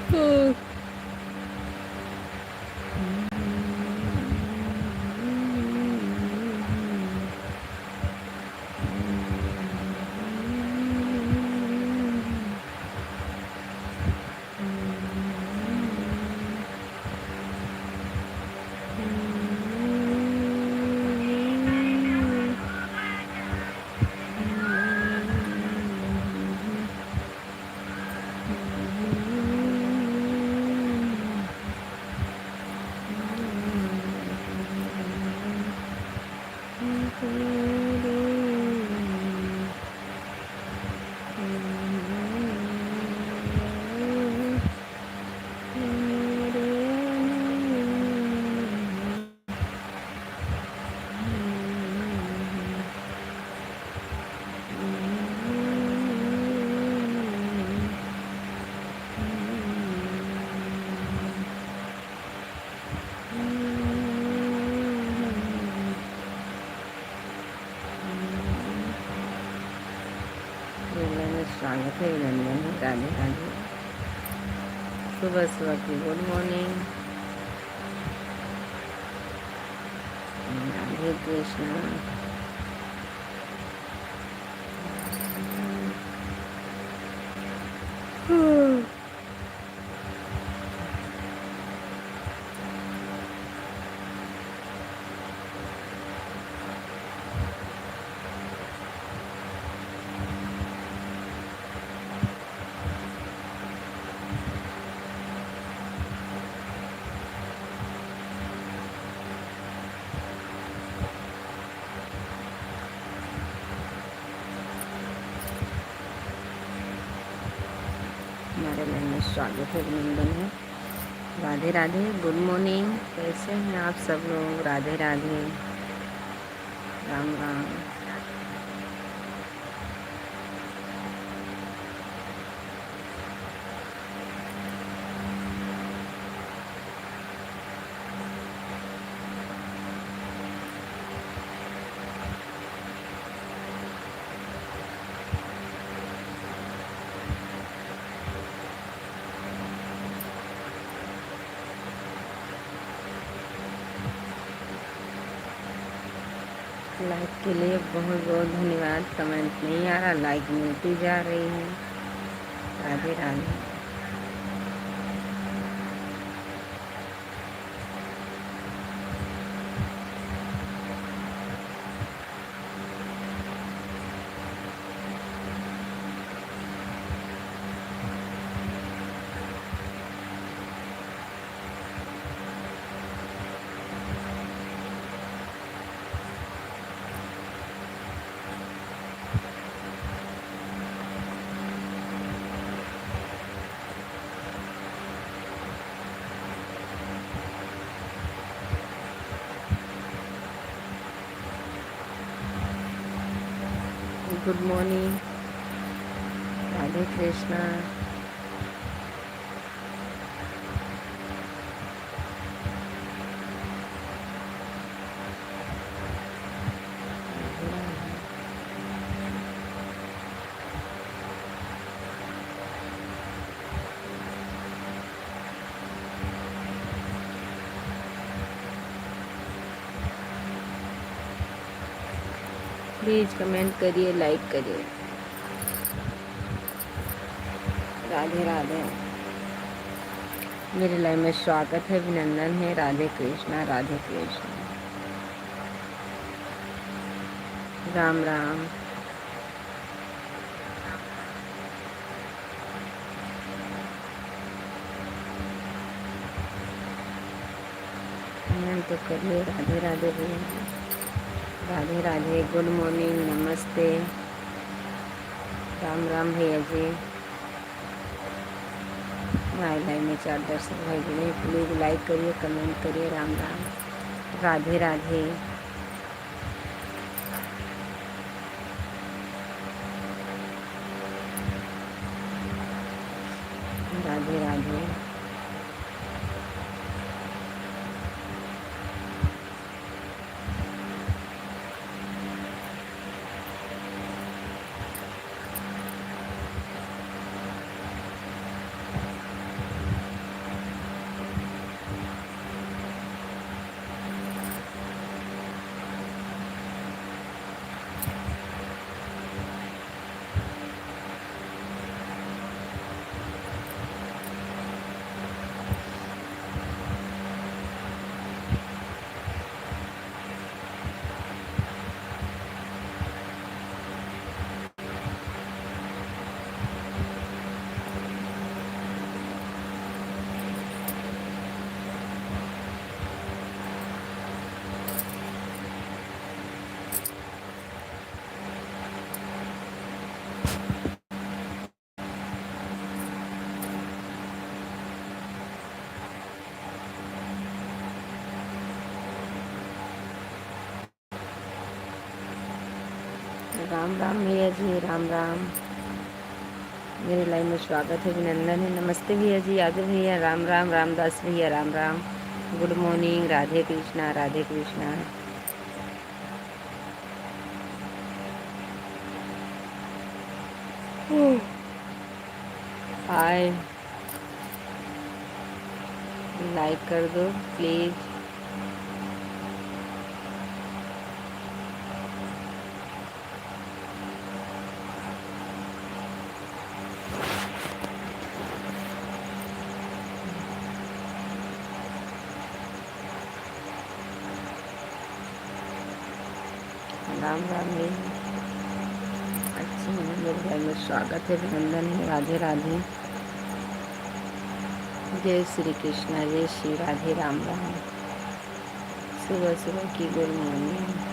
हम्म। स्वागत है, अभिनंदन है, राधे राधे। सुबह सुबह की गुड मॉर्निंग। राधे कृष्णा। हमारे लाइन में स्वागत है, अभिनंदन है, राधे राधे। गुड मॉर्निंग, कैसे हैं आप सब लोग? राधे राधे, राम राम। लाइक के लिए बहुत बहुत धन्यवाद। कमेंट नहीं आ रहा, लाइक मिलती जा रही है। Radhe Radhe. Good morning, Radhe Krishna. Please comment करिए, लाइक करिए। राधे राधे। मेरे लाइव में स्वागत है, अभिनंदन है, राधे कृष्णा, राधे कृष्णा, राम राम। तो करिए, राधे राधे भैया, राधे राधे। गुड मॉर्निंग, नमस्ते, राम राम भैया जी। हमारे लाइव में 4 दर्शक भाई जुड़े, प्लीज़ लाइक करिए, कमेंट करिए। राम राम, राधे राधे। राधे राधे। राम राम भैया जी, राम राम। मेरे लाइव में स्वागत है, अभिनंदन है। नमस्ते भैया जी, यादव भैया, राम राम। रामदास भैया, Ram Ram. Good morning, Radhe Krishna, Radhe Krishna. Hi, like कर दो प्लीज़। राम राम भैया, अच्छी है। मेरे लाइव में स्वागत है, अभिनंदन है। राधे राधे, जय श्री कृष्णा, जय श्री राधे, राम राम। सुबह सुबह की गुड मॉर्निंग।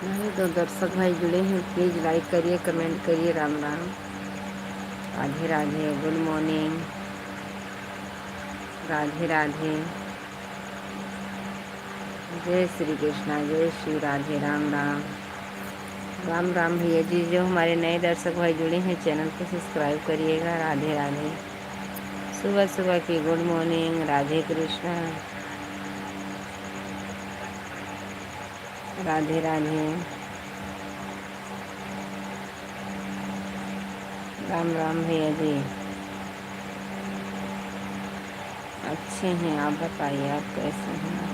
मेरे दो दर्शक भाई जुड़े हैं, प्लीज़ लाइक करिए, कमेंट करिए। राम राम, राधे राधे, गुड मॉर्निंग, राधे राधे, जय श्री कृष्णा, जय श्री राधे, राम राम। राम राम भैया जी। जो हमारे नए दर्शक भाई जुड़े हैं, चैनल को सब्सक्राइब करिएगा। राधे राधे, सुबह सुबह की गुड मॉर्निंग, राधे कृष्णा, राधे राधे, राम राम भैया जी। अच्छे हैं, आप बताइए आप कैसे हैं?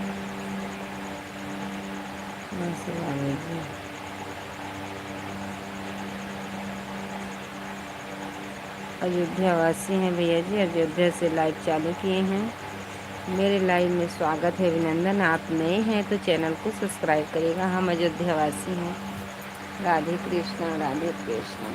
राधे जी, अयोध्या वासी हैं भैया जी, अयोध्या से लाइव चालू किए हैं। मेरे लाइव में स्वागत है, अभिनंदन। आप नए हैं तो चैनल को सब्सक्राइब करिएगा। हम अयोध्या वासी हैं। राधे कृष्णा, राधे कृष्णा।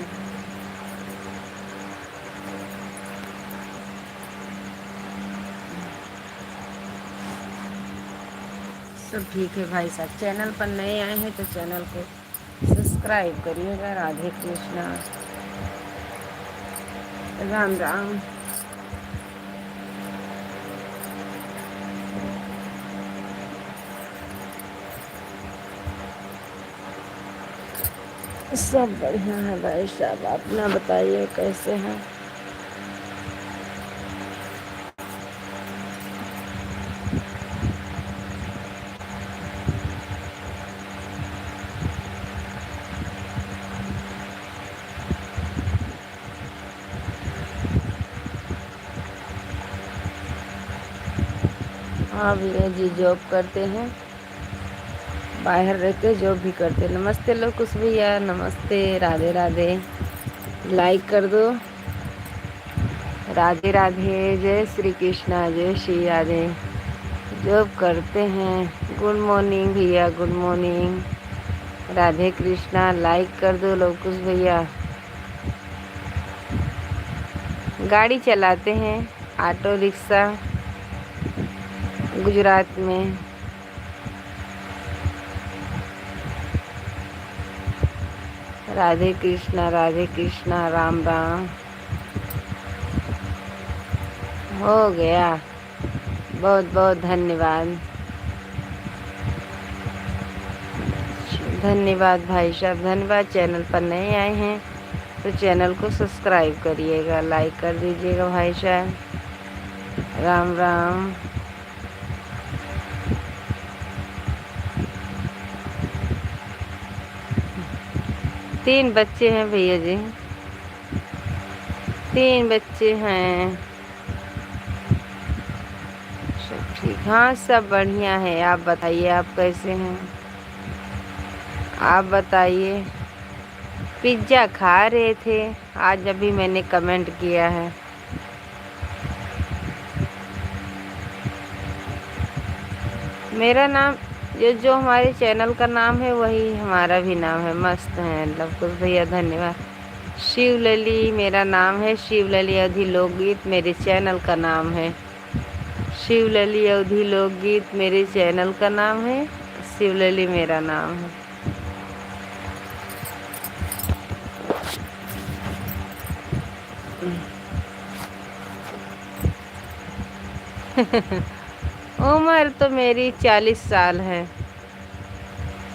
सब ठीक है भाई साहब। चैनल पर नए आए हैं तो चैनल को सब्सक्राइब करिएगा। राधे कृष्णा, राम राम। सब बढ़िया है भाई साहब, अपना बताइए कैसे हैं? हाँ भैया जी, जॉब करते हैं, बाहर रहते जॉब भी करते। नमस्ते लोकुश भैया, नमस्ते, राधे राधे। लाइक कर दो। राधे राधे, जय श्री कृष्णा, जय श्री राधे। जॉब करते हैं। गुड मॉर्निंग भैया, good morning, Radhe Krishna. Like कर दो लोकुश भैया। गाड़ी चलाते हैं, ऑटो रिक्शा, गुजरात में। राधे कृष्णा, राधे कृष्णा, राम राम। हो गया, बहुत बहुत धन्यवाद। धन्यवाद भाई साहब, धन्यवाद। चैनल पर नए आए हैं तो चैनल को सब्सक्राइब करिएगा, लाइक कर दीजिएगा भाई साहब। राम राम। तीन बच्चे हैं भैया जी, तीन बच्चे हैं। हाँ सब बढ़िया है। आप बताइए, आप कैसे हैं? आप बताइए। पिज्ज़ा खा रहे थे। आज अभी मैंने कमेंट किया है। मेरा नाम, ये जो हमारे चैनल का नाम है वही हमारा भी नाम है। मस्त है लवकुश भैया, धन्यवाद। शिवलली मेरा नाम है। शिवलली अवधी लोकगीत मेरे चैनल का नाम है। शिवलली अवधी लोकगीत मेरे चैनल का नाम है। शिवलली मेरा नाम है। उम्र तो मेरी 40 साल है।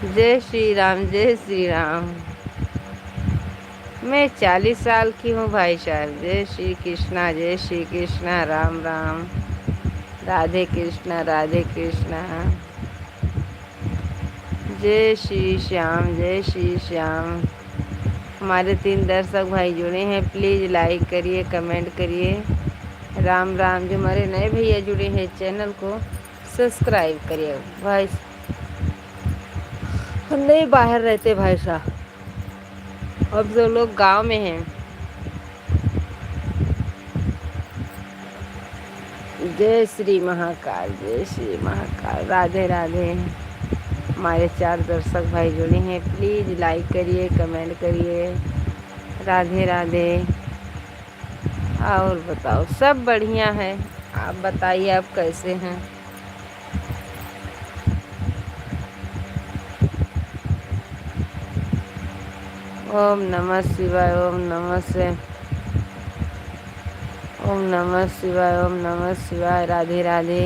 जय श्री राम, जय श्री राम। मैं 40 साल की हूँ भाई साहब। जय श्री कृष्णा, जय श्री कृष्णा, राम राम, राधे कृष्णा, राधे कृष्णा। जय श्री श्याम, जय श्री श्याम। हमारे 3 दर्शक भाई जुड़े हैं, प्लीज़ लाइक करिए, कमेंट करिए। राम राम। जो हमारे नए भैया जुड़े हैं चैनल को सब्सक्राइब करिए। भाई हम नहीं बाहर रहते भाई साहब, अब जो लोग गांव में हैं। जय श्री महाकाल, जय श्री महाकाल, राधे राधे। हमारे 4 दर्शक भाई जुड़े हैं, प्लीज़ लाइक करिए, कमेंट करिए। राधे राधे। और बताओ, सब बढ़िया है। आप बताइए, आप कैसे हैं? ओम नमः शिवाय, ओम नमः शिवाय, ओम नमः शिवाय, ओम नमः शिवाय। राधे राधे।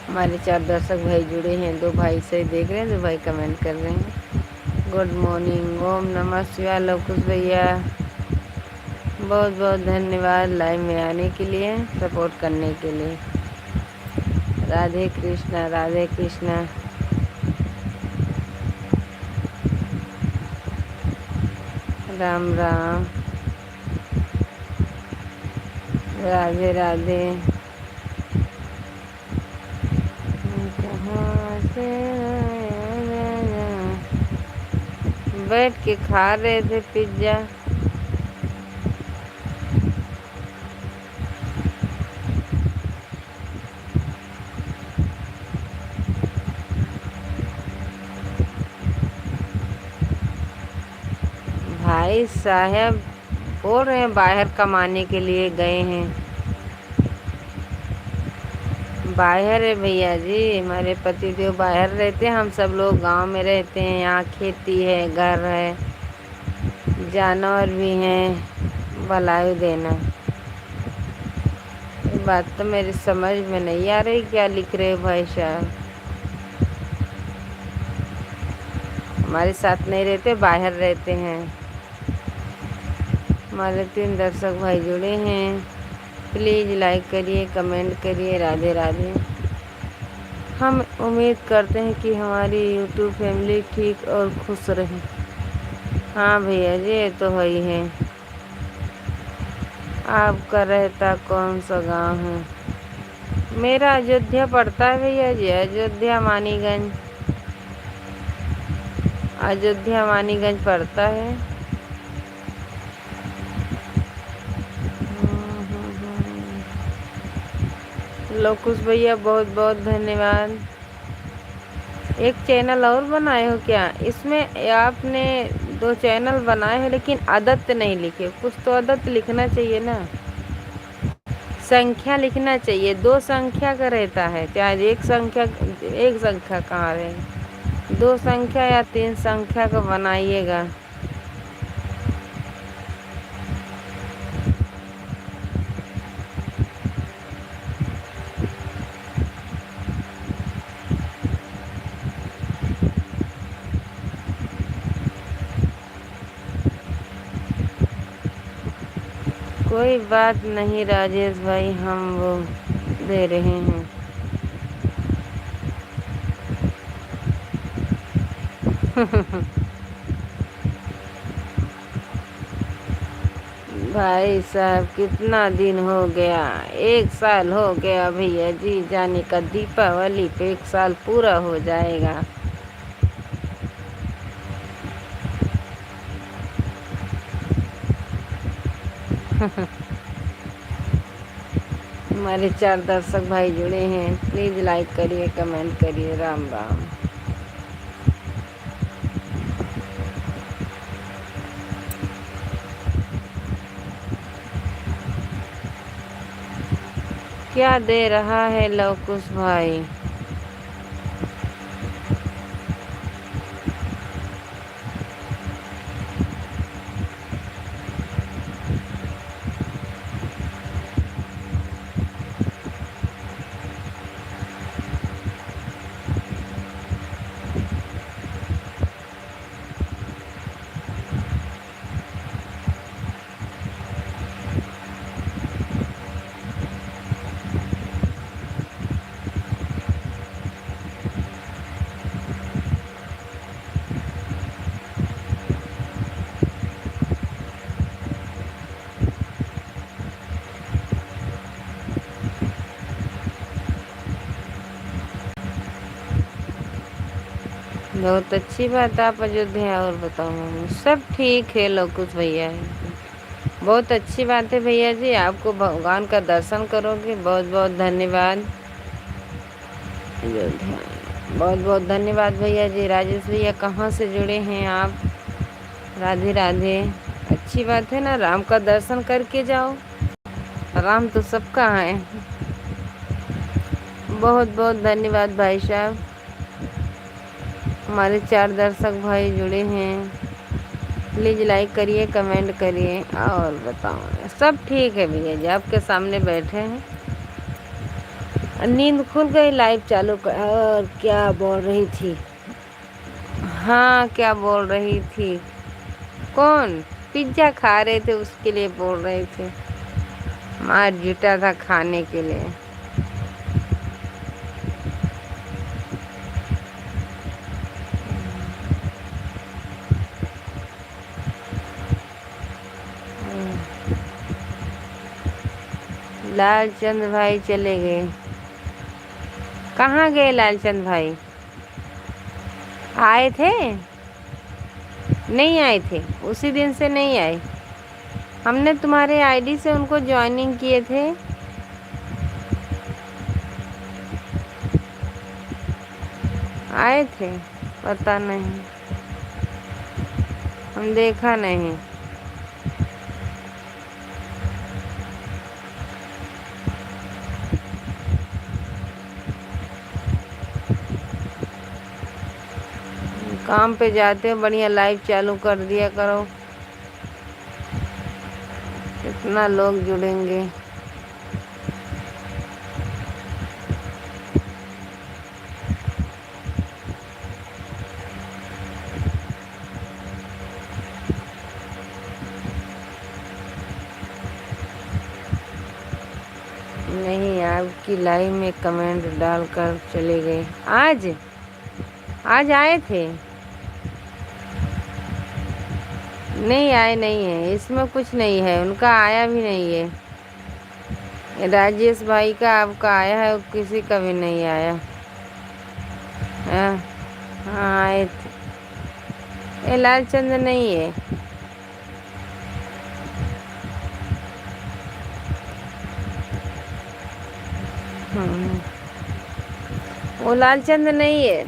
हमारे 4 दर्शक भाई जुड़े हैं। 2 भाई से देख रहे हैं, 2 भाई कमेंट कर रहे हैं। Good morning. ओम नमः शिवाय लवकुश भैया, बहुत बहुत धन्यवाद लाइव में आने के लिए, सपोर्ट करने के लिए। राधे कृष्णा, राधे कृष्णा। राम राम, राधे राधे। कहाँ से बैठ के खा रहे थे पिज्ज़ा। भाई साहब बोल रहे हैं बाहर कमाने के लिए गए हैं। बाहर है भैया जी, हमारे पति देव बाहर रहते हैं, हम सब लोग गांव में रहते हैं। यहाँ खेती है, घर है, जानवर भी हैं, भलाई देना। ये बात तो मेरी समझ में नहीं आ रही, क्या लिख रहे हो भाई साहब? हमारे साथ नहीं रहते, बाहर रहते हैं। हमारे 3 दर्शक भाई जुड़े हैं, प्लीज़ लाइक करिए, कमेंट करिए। राधे राधे। हम उम्मीद करते हैं कि हमारी यूट्यूब फैमिली ठीक और खुश रहे। हाँ भैया जी, ये तो है ही है। आपका रहता कौन सा गांव है? मेरा अयोध्या पड़ता है भैया जी, अयोध्या मानीगंज। अयोध्या मानीगंज पड़ता है। लवकुश भैया बहुत बहुत धन्यवाद। एक चैनल और बनाए हो क्या? इसमें आपने 2 चैनल बनाए हैं, लेकिन आदत नहीं लिखे। कुछ तो आदत लिखना चाहिए ना, संख्या लिखना चाहिए। 2 संख्या का रहता है, चाहे एक संख्या कहाँ रहे। 2 संख्या या 3 संख्या का बनाइएगा। कोई बात नहीं राजेश भाई, हम वो दे रहे हैं। भाई साहब कितना दिन हो गया, 1 साल हो गया भैया जी जाने का। दीपावली पे 1 साल पूरा हो जाएगा। हमारे 4 दर्शक भाई जुड़े हैं, प्लीज़ लाइक करिए, कमेंट करिए। राम राम। क्या दे रहा है लवकुश भाई? बहुत अच्छी बात, आप अयोध्या। और बताओ मम्मी, सब ठीक है लवकुश भैया। बहुत अच्छी बात है भैया जी, आपको भगवान का दर्शन करोगे। बहुत बहुत धन्यवाद अयोध्या। बहुत बहुत धन्यवाद भैया जी। राजेश भैया कहाँ से जुड़े हैं आप? राधे राधे। अच्छी बात है ना, राम का दर्शन करके जाओ। राम तो सबका है। बहुत बहुत धन्यवाद भाई साहब। हमारे 4 दर्शक भाई जुड़े हैं, प्लीज़ लाइक करिए, कमेंट करिए। और बताओ, सब ठीक है भैया जी, आपके सामने बैठे हैं। नींद खुल गई, लाइव चालू कर। और क्या बोल रही थी? हाँ, क्या बोल रही थी? कौन? पिज्ज़ा खा रहे थे, उसके लिए बोल रहे थे। मार जुटा था खाने के लिए। लालचंद भाई चले गए। कहाँ गए लालचंद भाई? आए थे? नहीं आए थे, उसी दिन से नहीं आए। हमने तुम्हारे आईडी से उनको ज्वाइनिंग किए थे। आए थे? पता नहीं, हम देखा नहीं। काम पे जाते हो, बढ़िया लाइव चालू कर दिया करो। कितना लोग जुड़ेंगे। नहीं, आपकी लाइव में कमेंट डालकर चले गए। आज आज आए थे? नहीं आए, नहीं है इसमें, कुछ नहीं है उनका, आया भी नहीं है। राजेश भाई का आपका आया है, किसी का भी नहीं आया। हाँ हाँ, आए थे। ये लालचंद नहीं है। हम्म, वो लालचंद नहीं है।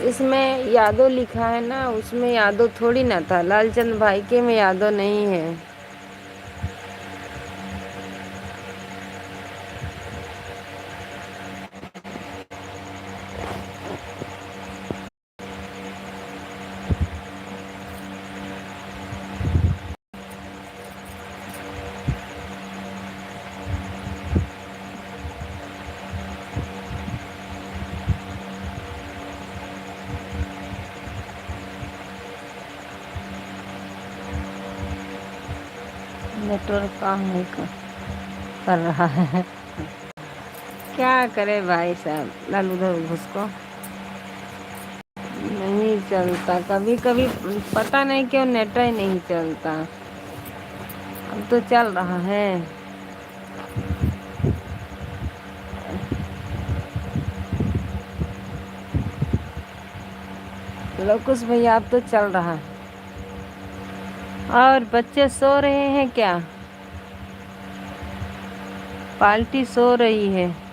इसमें यादव लिखा है ना, उसमें यादव थोड़ी ना था। लालचंद भाई के में यादव नहीं है। नेटवर्क काम नहीं कर रहा है। क्या करे भाई साहब, लाल उधर घुस को। नहीं चलता, कभी कभी पता नहीं क्यों नेट ही नहीं चलता। अब तो चल रहा है। लोकुश भैया अब तो चल रहा है। और बच्चे सो रहे हैं क्या? पाल्टी सो रही है।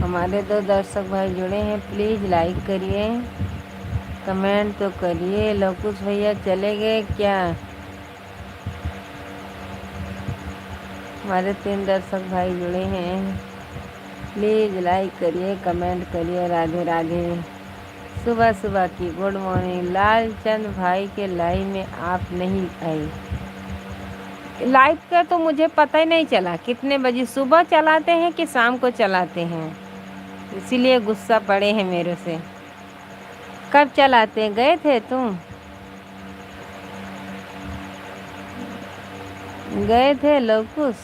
हमारे 2 दर्शक भाई जुड़े हैं, प्लीज़ लाइक करिए, कमेंट तो करिए। लोकुश भैया चले गए क्या? हमारे 3 दर्शक भाई जुड़े हैं, प्लीज़ लाइक करिए, कमेंट करिए। राधे राधे। सुबह सुबह की गुड मॉर्निंग। लालचंद भाई के लाइव में आप नहीं आए। लाइव का तो मुझे पता ही नहीं चला, कितने बजे सुबह चलाते हैं कि शाम को चलाते हैं, इसीलिए गुस्सा पड़े हैं मेरे से। कब चलाते गए थे तुम? गए थे लोकुश?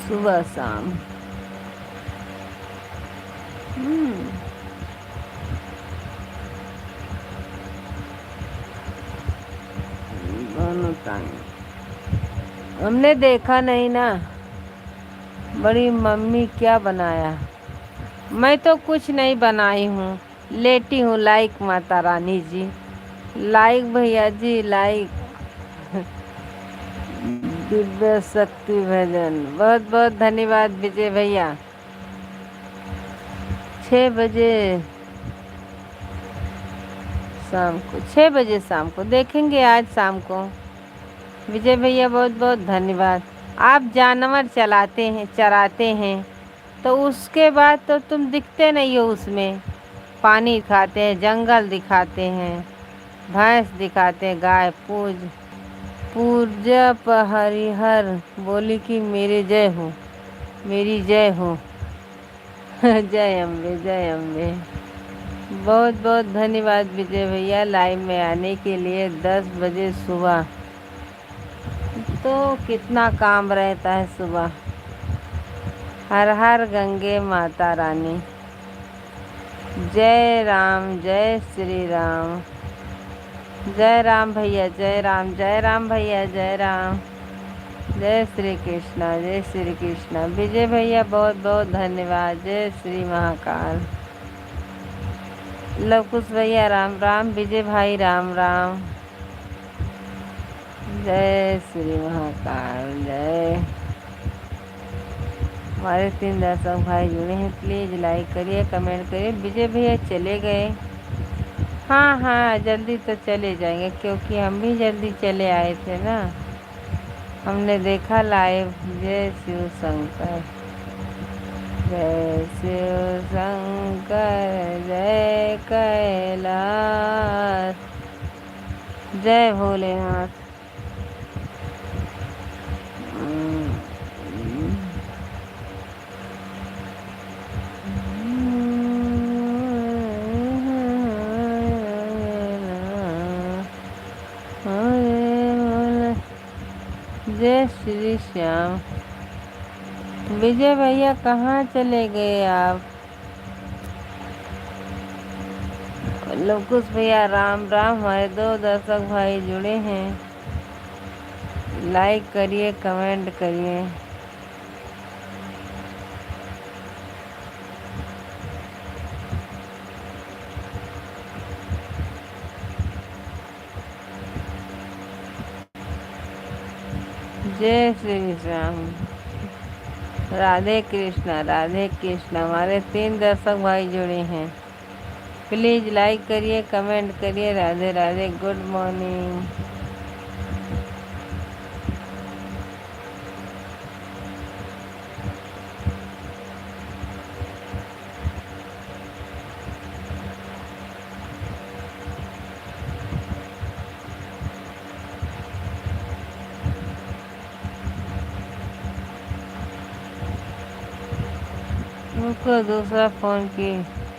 सुबह शाम। दोनों टाइम हमने देखा नहीं ना। बड़ी मम्मी क्या बनाया? मैं तो कुछ नहीं बनाई हूँ, लेटी हूँ। लाइक माता रानी जी, लाइक भैया जी, लाइक। दिव्य शक्ति भजन, बहुत बहुत धन्यवाद विजय भैया। 6 बजे शाम को, 6 बजे शाम को देखेंगे, आज शाम को। विजय भैया बहुत बहुत धन्यवाद। आप जानवर चराते हैं तो उसके बाद तो तुम दिखते नहीं हो उसमें। पानी दिखाते हैं, जंगल दिखाते हैं, भैंस दिखाते हैं, गाय। पूजा हरिहर बोली कि मेरी जय हो, मेरी जय हो। जय अम्बे, जय अम्बे। बहुत बहुत धन्यवाद विजय भैया लाइव में आने के लिए 10 बजे सुबह। तो कितना काम रहता है सुबह। हर हर गंगे माता रानी। जय राम, जय श्री राम। जय राम भैया, जय राम, जय राम भैया, जय राम। जय श्री कृष्णा, जय श्री कृष्णा। विजय भैया बहुत बहुत धन्यवाद। जय श्री महाकाल। लवकुश भैया राम राम। विजय भाई राम राम। जय श्री महाकाल। जय। हमारे 3 दर्शक भाई जुड़े हैं, प्लीज़ लाइक करिए, कमेंट करिए। विजय भैया चले गए? हाँ हाँ, जल्दी तो चले जाएंगे, क्योंकि हम भी जल्दी चले आए थे ना। हमने देखा लाइव। जय शिव शंकर, जय शिव शंकर, जय कैलाश, जय भोलेनाथ। जय श्री श्याम। विजय भैया कहाँ चले गए आप? लवकुश भैया राम राम। हमारे 2 दर्शक भाई जुड़े हैं, लाइक करिए, कमेंट करिए। जय श्री राम। राधे कृष्णा, राधे कृष्णा। हमारे 3 दर्शक भाई जुड़े हैं, प्लीज़ लाइक करिए, कमेंट करिए। Radhe Radhe, good morning. उनको दूसरा फ़ोन की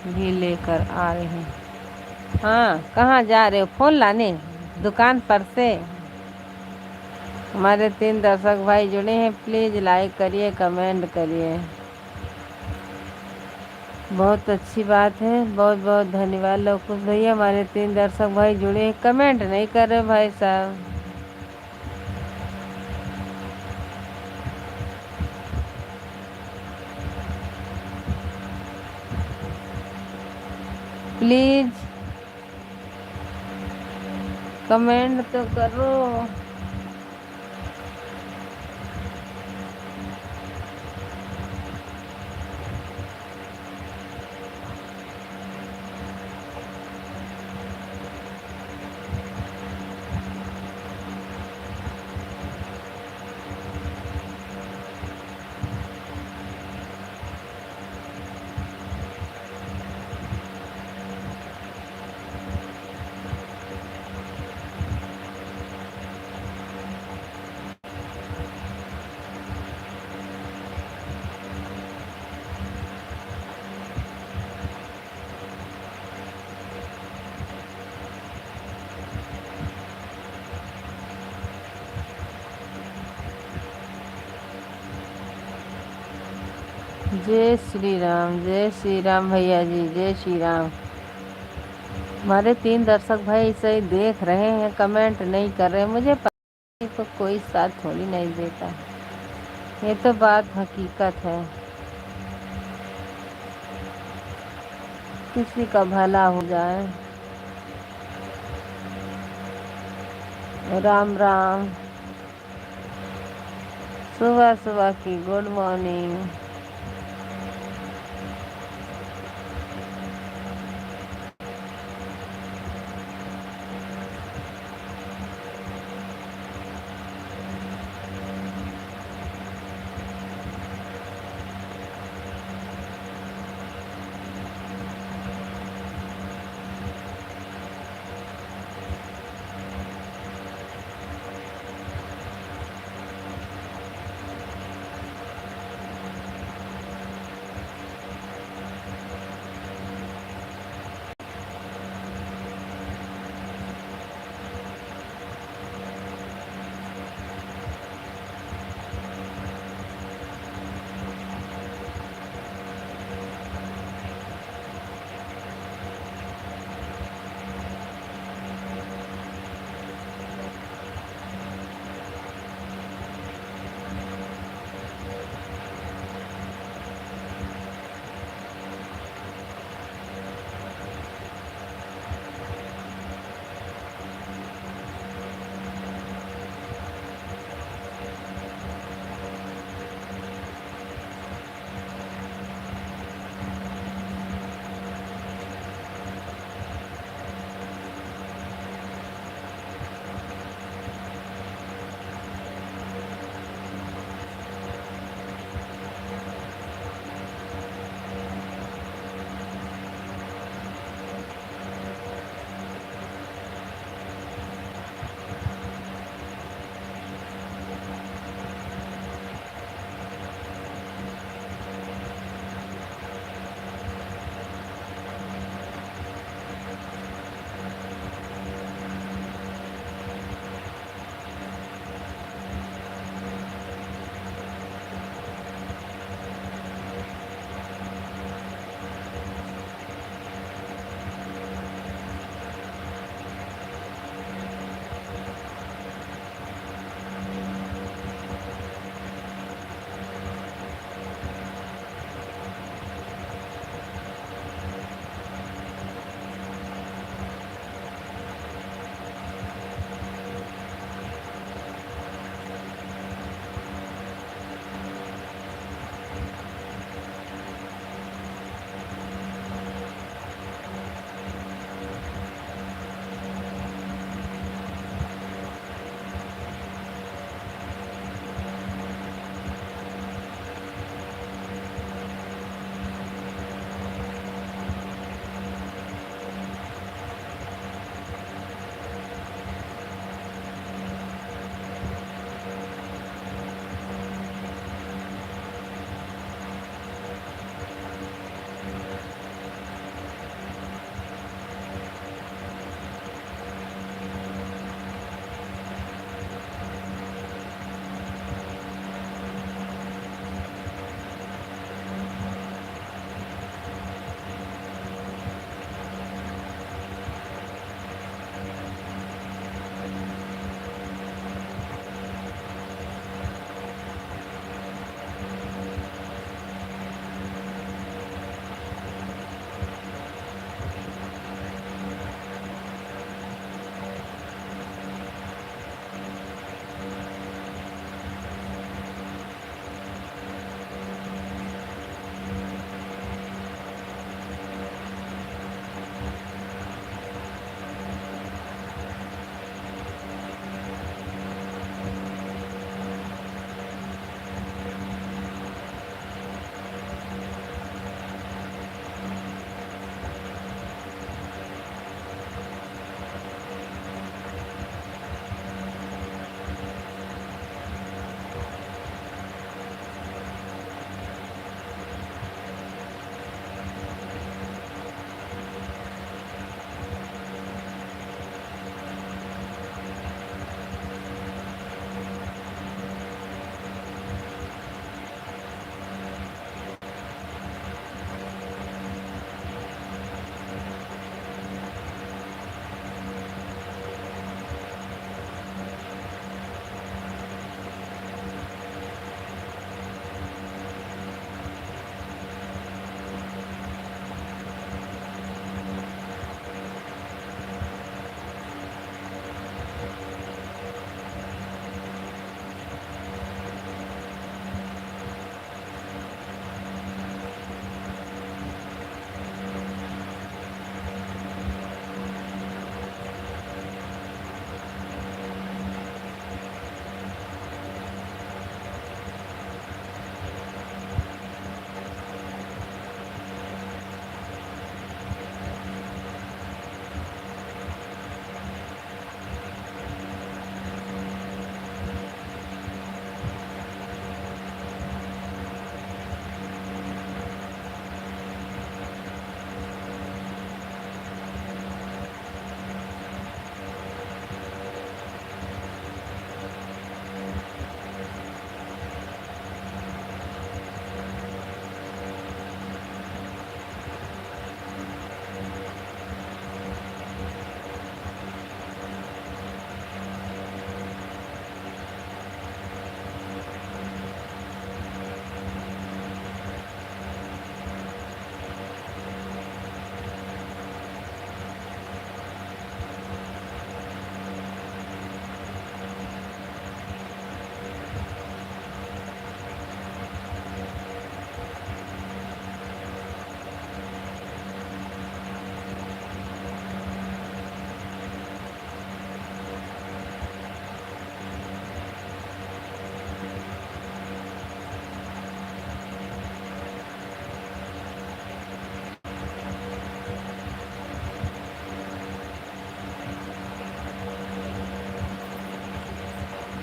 भी लेकर आ रहे हैं। हाँ, कहाँ जा रहे हो? फ़ोन लाने दुकान पर से। हमारे 3 दर्शक भाई जुड़े हैं, प्लीज़ लाइक करिए, कमेंट करिए। बहुत अच्छी बात है, बहुत बहुत धन्यवाद लवकुश भैया। हमारे 3 दर्शक भाई जुड़े हैं, कमेंट नहीं कर रहे भाई साहब। प्लीज़ कमेंट तो करो। जय श्री राम, जय श्री राम भैया जी, जय श्री राम। हमारे 3 दर्शक भाई इसे देख रहे हैं, कमेंट नहीं कर रहे। मुझे पता नहीं, तो कोई साथ थोड़ी नहीं देता। ये तो बात हकीकत है। किसी का भला हो जाए। राम राम, सुबह सुबह की गुड मॉर्निंग।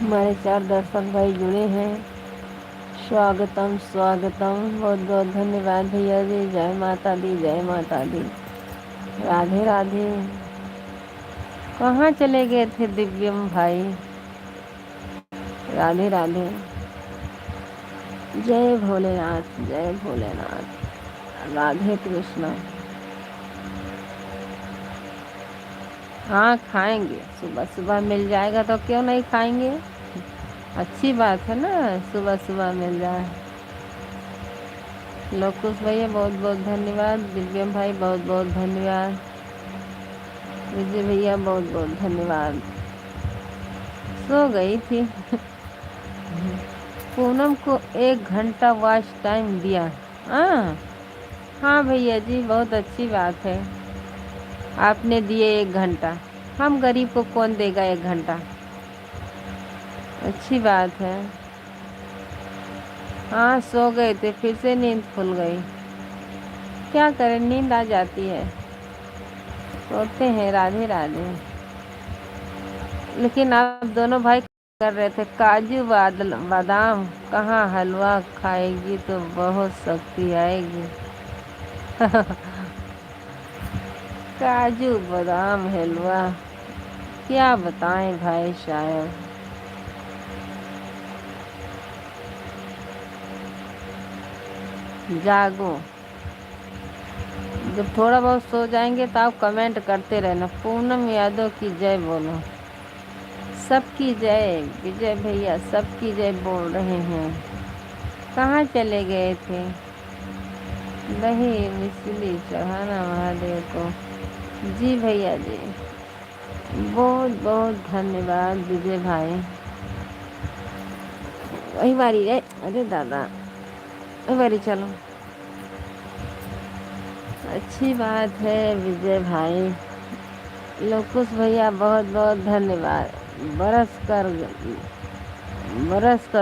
हमारे 4 दर्शक भाई जुड़े हैं, स्वागतम स्वागतम, बहुत बहुत धन्यवाद भैया जी। जय माता दी, जय माता दी, राधे राधे। कहाँ चले गए थे दिव्यम भाई? राधे राधे, जय भोलेनाथ, जय भोलेनाथ, राधे कृष्णा। हाँ खाएंगे, सुबह सुबह मिल जाएगा तो क्यों नहीं खाएंगे। अच्छी बात है ना, सुबह सुबह मिल जाए। लोकुश भैया बहुत बहुत धन्यवाद, दिव्यम भाई बहुत बहुत धन्यवाद, विजय भैया बहुत बहुत धन्यवाद। सो गई थी। पूनम को 1 घंटा वॉच टाइम दिया। हाँ हाँ भैया जी, बहुत अच्छी बात है, आपने दिए 1 घंटा। हम गरीब को कौन देगा 1 घंटा? अच्छी बात है। हाँ सो गए थे, फिर से नींद खुल गई। क्या करें, नींद आ जाती है, सोते हैं। राधे राधे। लेकिन आप दोनों भाई कर रहे थे काजू बादाम, कहाँ हलवा खाएगी तो बहुत शक्ति आएगी। काजू बादाम हलवा, क्या बताएं भाई साहब। जागो, जब थोड़ा बहुत सो जाएंगे तो आप कमेंट करते रहना, पूनम यादव की जय बोलो। सबकी जय, विजय भैया सबकी जय बोल रहे हैं। कहाँ चले गए थे? दही मिश्री चढ़ाना महादेव को। जी भैया जी, बहुत बहुत धन्यवाद विजय भाई। वही बारी है, अरे दादा वही बारी, चलो। अच्छी बात है विजय भाई। लोकुश भैया बहुत बहुत धन्यवाद। बरस कर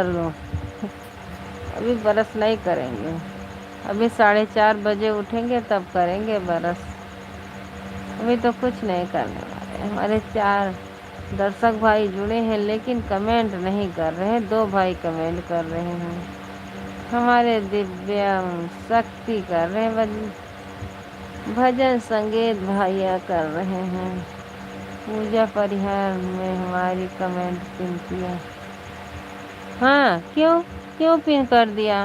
लो। अभी बरस नहीं करेंगे, अभी 4:30 बजे उठेंगे तब करेंगे बरस। अभी तो कुछ नहीं करने वाले। हमारे 4 दर्शक भाई जुड़े हैं लेकिन कमेंट नहीं कर रहे हैं। 2 भाई कमेंट कर रहे हैं। हमारे दिव्यम शक्ति कर रहे हैं, भजन संगीत भैया कर रहे हैं। पूजा परिहार में हमारी कमेंट पिन किया। हाँ क्यों क्यों पिन कर दिया?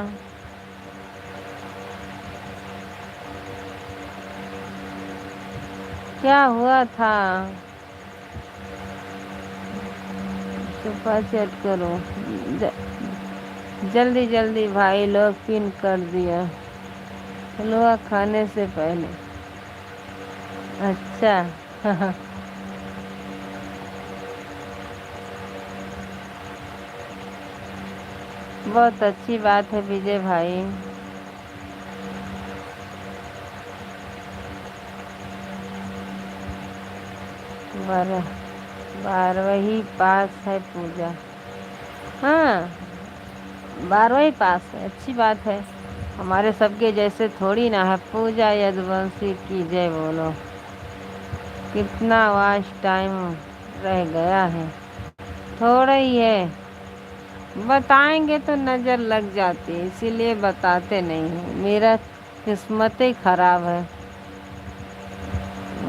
क्या हुआ था? सुपर चैट करो, जल्दी जल्दी भाई लोग पिन कर दिया हलवा खाने से पहले। अच्छा। बहुत अच्छी बात है विजय भाई। बारह 12वीं पास है पूजा। हाँ 12वीं पास है, अच्छी बात है। हमारे सबके जैसे थोड़ी ना है। पूजा यदुवंशी की जय बोलो। कितना वाच टाइम रह गया है? थोड़ा ही है, बताएंगे तो नज़र लग जाती है, इसीलिए बताते नहीं हैं। मेरा किस्मत ही खराब है।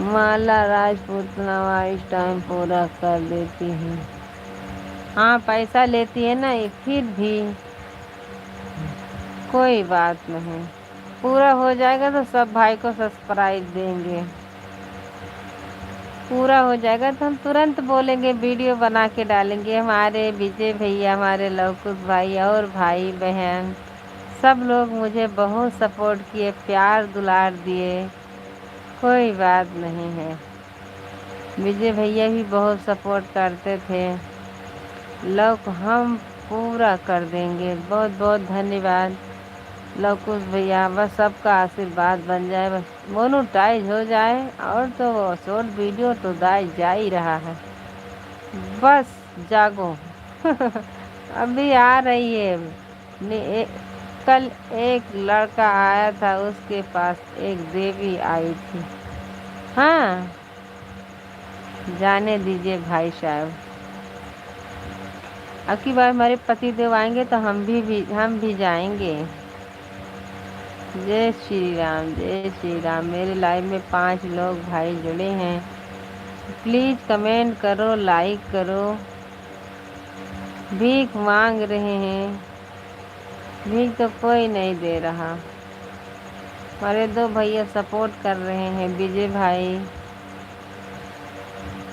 माला राजपूत वाइस टाइम पूरा कर देती है। हाँ पैसा लेती है ना ये, फिर भी कोई बात नहीं, पूरा हो जाएगा तो सब भाई को सरप्राइज देंगे। पूरा हो जाएगा तो हम तुरंत बोलेंगे, वीडियो बना के डालेंगे। हमारे विजय भैया, हमारे लवकुश भाई और भाई बहन सब लोग मुझे बहुत सपोर्ट किए, प्यार दुलार दिए। कोई बात नहीं है, विजय भैया भी बहुत सपोर्ट करते थे। लव हम पूरा कर देंगे। बहुत बहुत धन्यवाद लवकुश भैया। बस सबका आशीर्वाद बन जाए, बस मोनेटाइज हो जाए, और तो शॉर्ट वीडियो तो दाई जा ही रहा है। बस जागो। अभी आ रही है। कल एक लड़का आया था, उसके पास एक देवी आई थी। हाँ जाने दीजिए भाई साहब। अब की बार हमारे पति देव आएंगे तो हम भी जाएंगे। जय श्री राम, जय श्री राम। मेरे लाइव में 5 लोग भाई जुड़े हैं। प्लीज़ कमेंट करो, लाइक करो। भीख मांग रहे हैं, भीख तो कोई नहीं दे रहा। हमारे 2 भैया सपोर्ट कर रहे हैं, विजय भाई।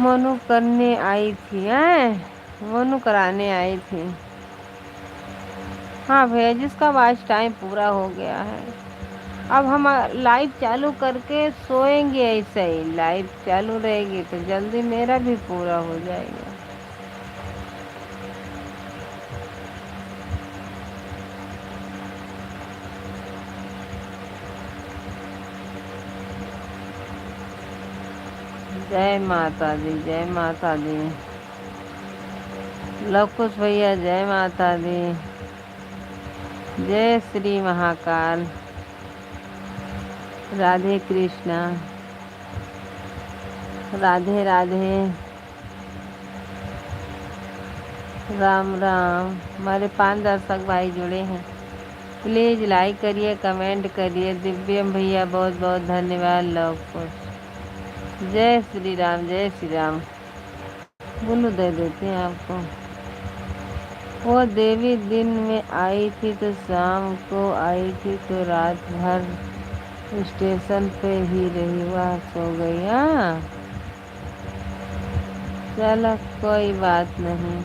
मोनू करने आई थी, मोनू कराने आई थी। हाँ भैया, जिसका आज टाइम पूरा हो गया है। अब हम लाइव चालू करके सोएंगे, ऐसे ही लाइव चालू रहेगी तो जल्दी मेरा भी पूरा हो जाएगा। जय माता दी, जय माता दी। लवकुश भैया जय माता दी। जय श्री महाकाल। राधे कृष्णा, राधे राधे, राम राम। हमारे 5 दर्शक भाई जुड़े हैं। प्लीज़ लाइक करिए, कमेंट करिए। दिव्यम भैया बहुत बहुत धन्यवाद। लवकुश, जय श्री राम, जय श्री राम। बोलो, दे देते हैं आपको। वो देवी दिन में आई थी तो शाम को आई थी तो रात भर स्टेशन पे ही रही, वह सो गई। हाँ चलो, कोई बात नहीं।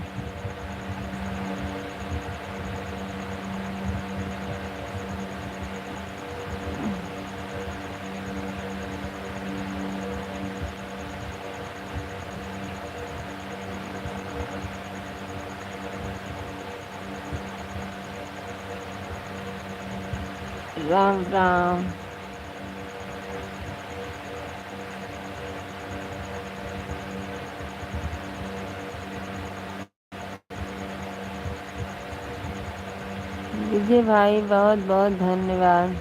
राम राम। विजय भाई बहुत बहुत धन्यवाद।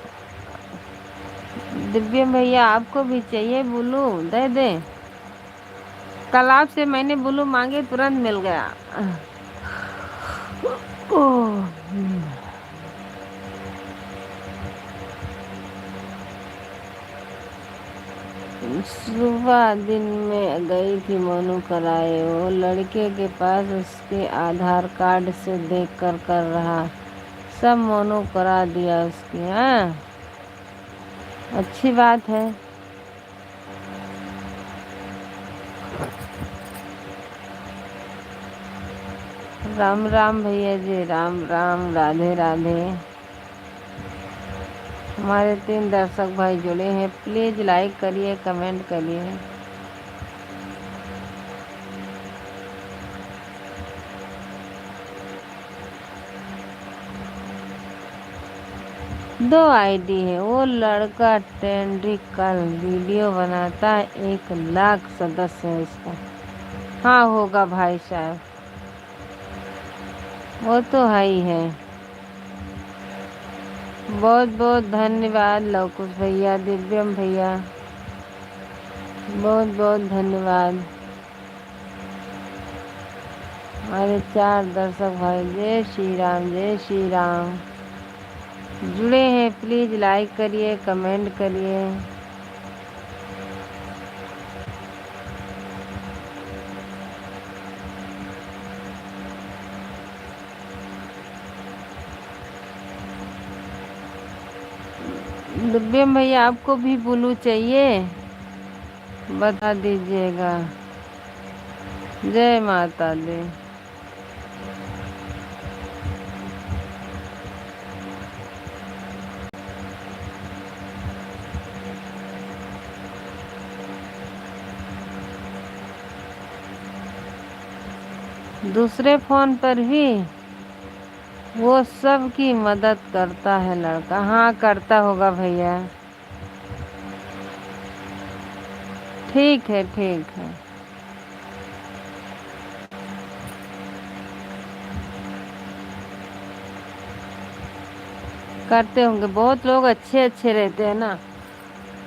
दिव्य भैया आपको भी चाहिए ब्लू? दे दे। कल आपसे मैंने ब्लू मांगे, तुरंत मिल गया। सुबह दिन में गई थी मोनू कराए, वो लड़के के पास उसके आधार कार्ड से देख कर रहा, सब मोनू करा दिया उसकी। हाँ अच्छी बात है। राम राम भैया जी, राम राम, राधे राधे। हमारे 3 दर्शक भाई जुड़े हैं। प्लीज़ लाइक करिए, कमेंट करिए। दो आईडी है। वो लड़का टेंड्रिकल वीडियो बनाता है, 1 लाख सदस्य है इसका। हाँ होगा भाई साहब, वो तो है ही है। बहुत बहुत धन्यवाद लवकुश भैया, दिव्यम भैया, बहुत बहुत धन्यवाद। हमारे 4 दर्शक भाई जय श्री राम, जय श्री राम जुड़े हैं। प्लीज़ लाइक करिए, कमेंट करिए। दिव्यम भैया आपको भी ब्लू चाहिए? बता दीजिएगा। जय माता दी। दूसरे फ़ोन पर भी वो सब की मदद करता है लड़का। हाँ करता होगा भैया। ठीक है, ठीक है। करते होंगे, बहुत लोग अच्छे अच्छे रहते हैं ना।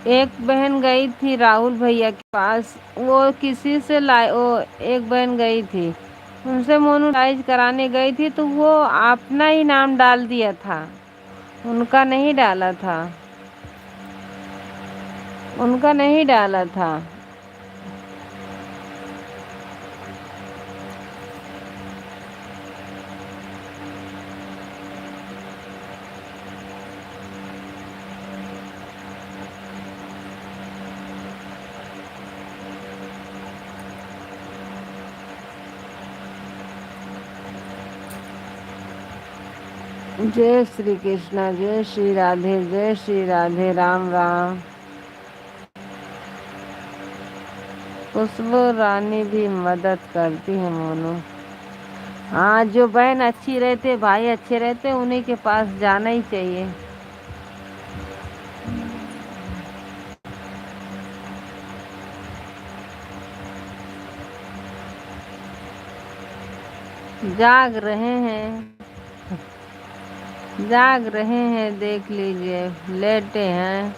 एक बहन गई थी राहुल भैया के पास, वो किसी से लाए, वो एक बहन गई थी उनसे मोनेटाइज कराने गई थी तो वो अपना ही नाम डाल दिया था, उनका नहीं डाला था, उनका नहीं डाला था। जय श्री कृष्णा, जय श्री राधे, जय श्री राधे, राम राम। खुशबू रानी भी मदद करती है मोनू। हाँ, जो बहन अच्छी रहते, भाई अच्छे रहते, उन्हीं के पास जाना ही चाहिए। जाग रहे हैं, जाग रहे हैं, देख लीजिए, लेटे हैं।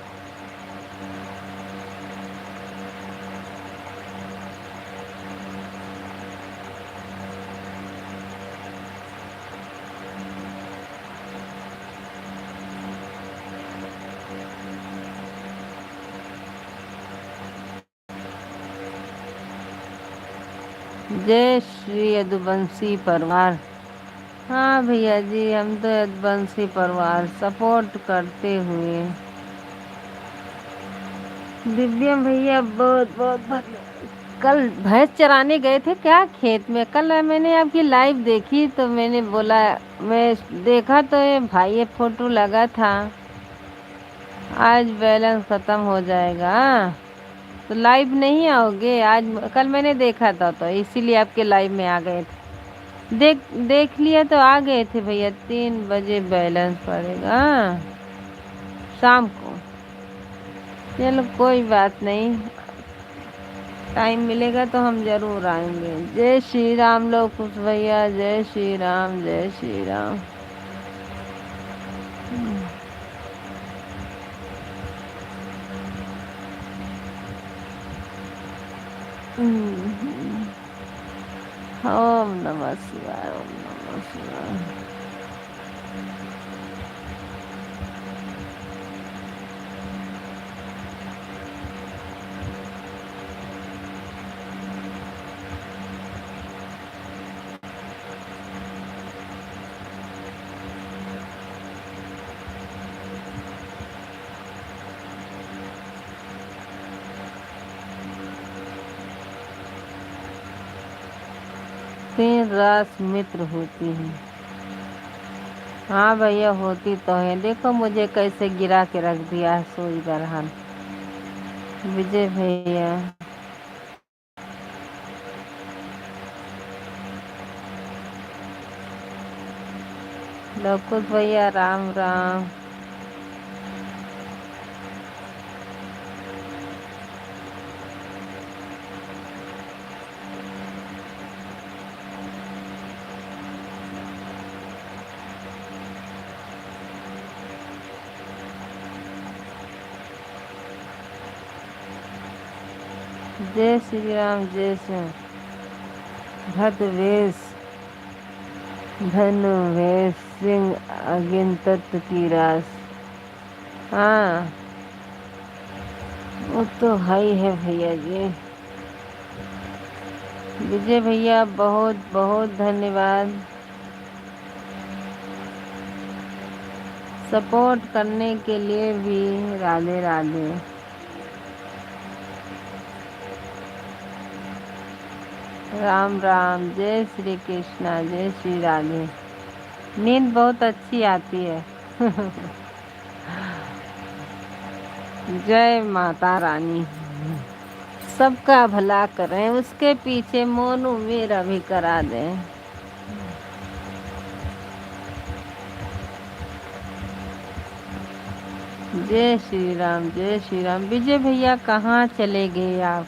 जय श्री यदुवंशी परिवार। हाँ भैया जी, हम तो यदुवंशी परिवार सपोर्ट करते हुए। दिव्यम भैया बहुत बहुत कल भैंस चराने गए थे क्या खेत में? कल मैंने आपकी लाइव देखी तो मैंने बोला, मैं देखा तो ये भाई ये फोटो लगा था। आज बैलेंस खत्म हो जाएगा तो लाइव नहीं आओगे आज? कल मैंने देखा था तो इसीलिए आपके लाइव में आ गए थे। देख लिया तो आ गए थे भैया। 3 बजे बैलेंस पड़ेगा शाम को। चलो कोई बात नहीं, टाइम मिलेगा तो हम जरूर आएंगे। जय श्री राम लोग खुश भैया, जय श्री राम, जय श्री राम। ओम नमः शिवाय, ओम नमः शिवाय। तीन रास मित्र होती हैं। हाँ भैया होती तो है। देखो मुझे कैसे गिरा के रख दिया है सोई दरहन। विजय भैया, लवकुश भैया, राम राम। जय श्री राम, जय श्री भद्रवेश धनुवेश सिंह अगिनत की रास। हाँ वो तो हाई है भैया जी। विजय भैया बहुत बहुत धन्यवाद सपोर्ट करने के लिए भी। राधे राधे। राम राम, जय श्री कृष्णा, जय श्री राधे। नींद बहुत अच्छी आती है। जय माता रानी, सबका भला करें, उसके पीछे मोनू मेरा भी करा दें। जय श्री राम, जय श्री राम। विजय भैया कहाँ चले गए आप?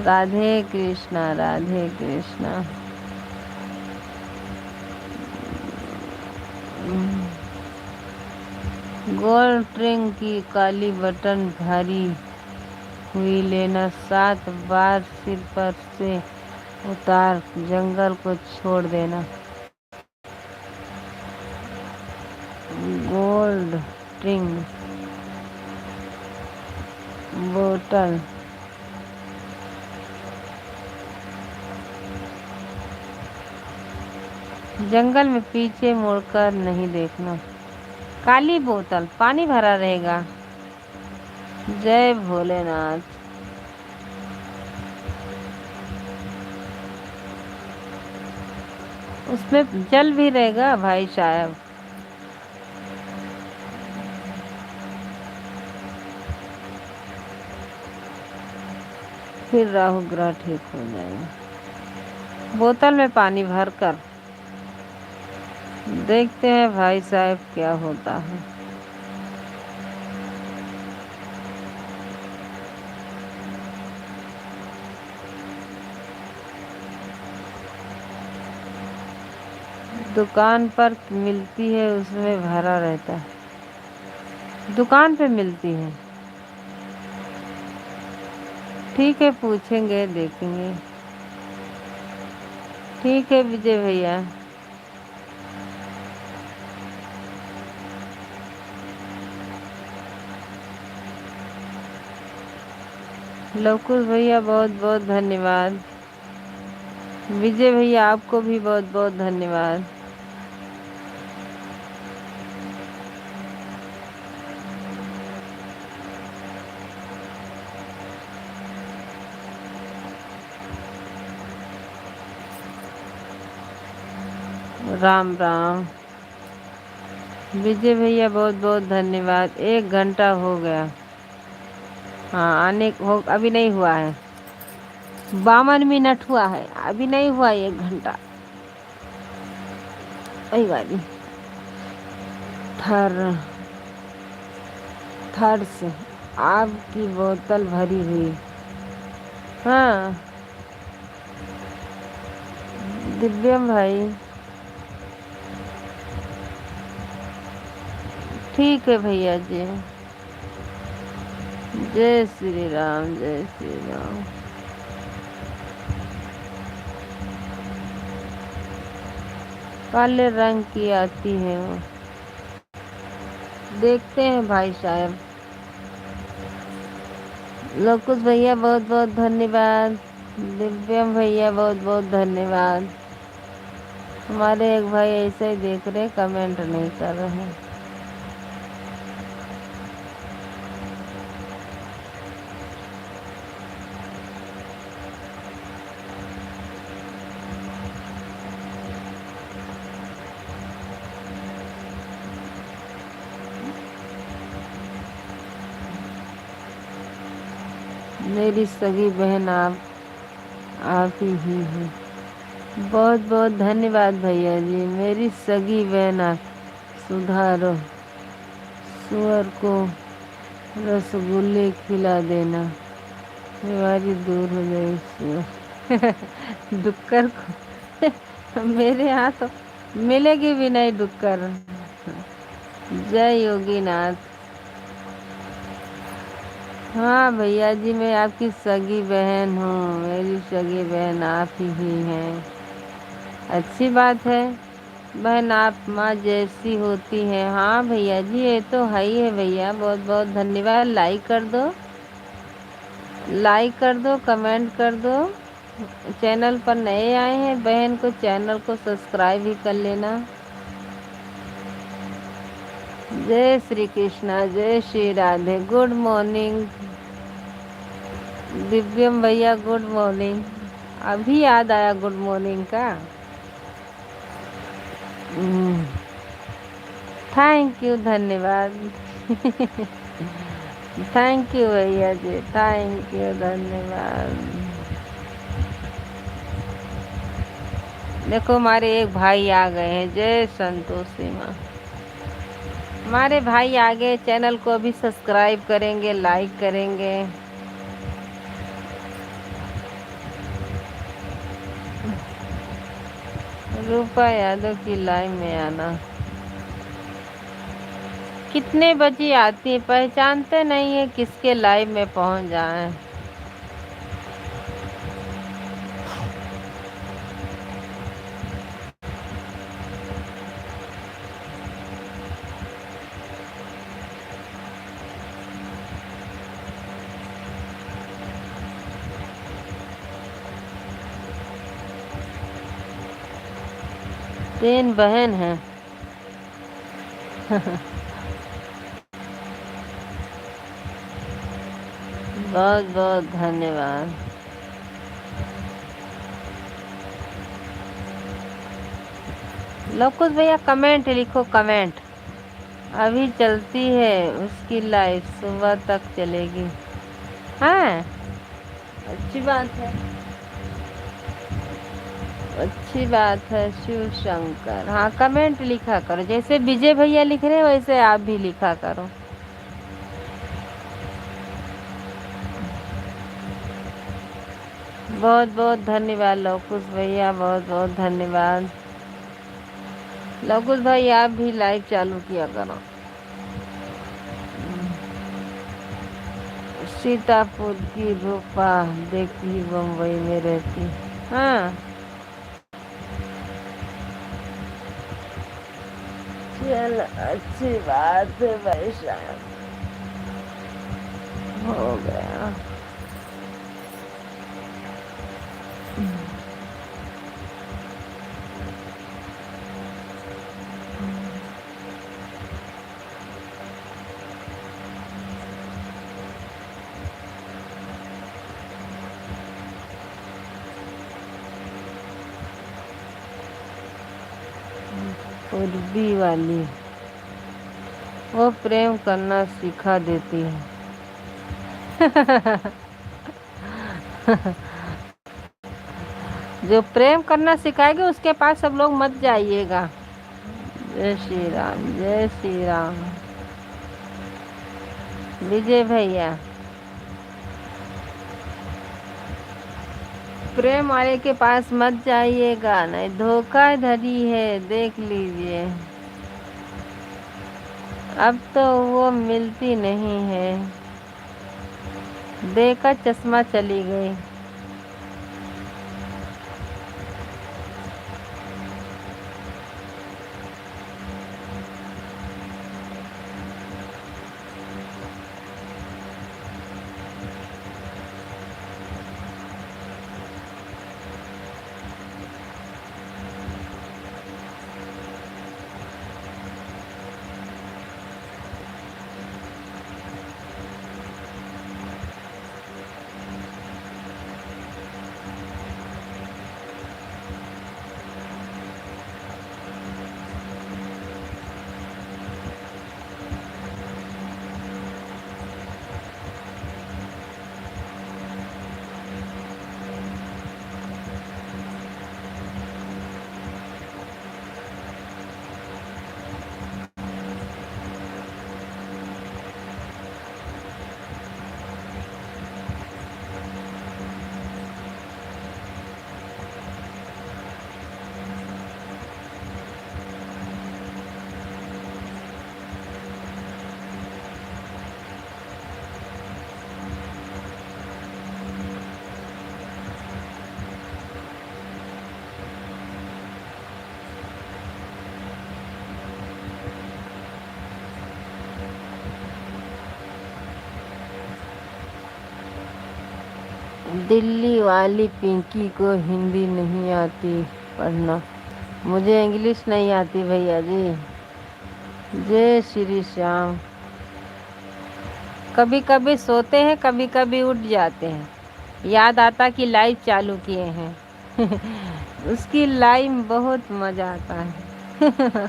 राधे कृष्णा, राधे कृष्णा। गोल्ड ट्रिंग की काली बटन भारी हुई लेना 7 बार सिर पर से उतार जंगल को छोड़ देना। गोल्ड ड्रिंक बोतल। जंगल में पीछे मुड़कर नहीं देखना। काली बोतल, पानी भरा रहेगा। जय भोलेनाथ। उसमें जल भी रहेगा भाई साहब। फिर राहु ग्रह ठीक हो जाएगा। बोतल में पानी भरकर देखते हैं भाई साहब क्या होता है। दुकान पर मिलती है, उसमें भरा रहता है। दुकान पे मिलती है। ठीक है, पूछेंगे, देखेंगे। ठीक है विजय भैया। लवकुश भैया बहुत बहुत धन्यवाद। विजय भैया आपको भी बहुत बहुत धन्यवाद। राम राम। विजय भैया बहुत बहुत धन्यवाद। 1 घंटा हो गया। हाँ आने हो, अभी नहीं हुआ है। 52 मिनट हुआ है, अभी नहीं हुआ 1 घंटा। वही वाली थर्ड से आपकी बोतल भरी हुई। हाँ दिव्यम भाई। ठीक है भैया जी। जय श्री राम, जय श्री राम। काले रंग की आती है वो। देखते हैं भाई साहब। लवकुश भैया बहुत बहुत धन्यवाद। दिव्यम भैया बहुत बहुत धन्यवाद। हमारे एक भाई ऐसे ही देख रहे, कमेंट नहीं कर रहे। मेरी सगी बहन आप ही है। बहुत बहुत धन्यवाद भैया जी। मेरी सगी बहन आप। सुधारो सुअर को रसगुल्ले खिला देना, बीमारी दूर हो जाएगी सुअर। डुक्कर को मेरे यहाँ तो मिलेगी भी नहीं डुक्कर। जय योगीनाथ। हाँ भैया जी, मैं आपकी सगी बहन हूँ। मेरी सगी बहन आप ही हैं। अच्छी बात है, बहन आप माँ जैसी होती है। हाँ भैया जी, ये तो है ही है भैया। बहुत बहुत धन्यवाद। लाइक कर दो, लाइक कर दो, कमेंट कर दो। चैनल पर नए आए हैं बहन को चैनल को सब्सक्राइब भी कर लेना। जय श्री कृष्णा, जय श्री राधे। गुड मॉर्निंग दिव्यम भैया, गुड मॉर्निंग। अभी याद आया गुड मॉर्निंग का। थैंक यू, धन्यवाद। थैंक यू भैया जी, थैंक यू, धन्यवाद। देखो हमारे एक भाई आ गए हैं। जय संतोषी माँ। हमारे भाई आ गए। चैनल को अभी सब्सक्राइब करेंगे, लाइक करेंगे। रूपा यादव की लाइव में आना। कितने बजे आती है, पहचानते नहीं है किसके लाइव में पहुंच जाए। 3 बहन हैं। बहुत बहुत धन्यवाद। लोकुश भैया कमेंट लिखो, कमेंट। अभी चलती है उसकी लाइफ, सुबह तक चलेगी। हाँ, अच्छी बात है, अच्छी बात है। शिव शंकर, हाँ कमेंट लिखा करो, जैसे विजय भैया लिख रहे हैं वैसे आप भी लिखा करो। बहुत बहुत धन्यवाद लोकुश भैया, बहुत बहुत धन्यवाद। लोकुश भाई आप भी लाइव चालू किया करो। सीतापुर की रूपा देखी बम्बई में रहती। हाँ चल, अच्छी बात है भाई साहब, हो गया। पूर्वी वाली वो प्रेम करना सिखा देती है। जो प्रेम करना सिखाएगी उसके पास सब लोग मत जाइएगा। जय श्री राम, जय श्री राम। विजय भैया, प्रेम वाले के पास मत जाइएगा, नहीं धोखाधड़ी है, देख लीजिए। अब तो वो मिलती नहीं है, देकर चश्मा चली गई। दिल्ली वाली पिंकी को हिंदी नहीं आती पढ़ना। मुझे इंग्लिश नहीं आती भैया जी। जय श्री श्याम। कभी कभी सोते हैं, कभी कभी उठ जाते हैं, याद आता कि लाइव चालू किए हैं। उसकी लाइव में बहुत मज़ा आता है।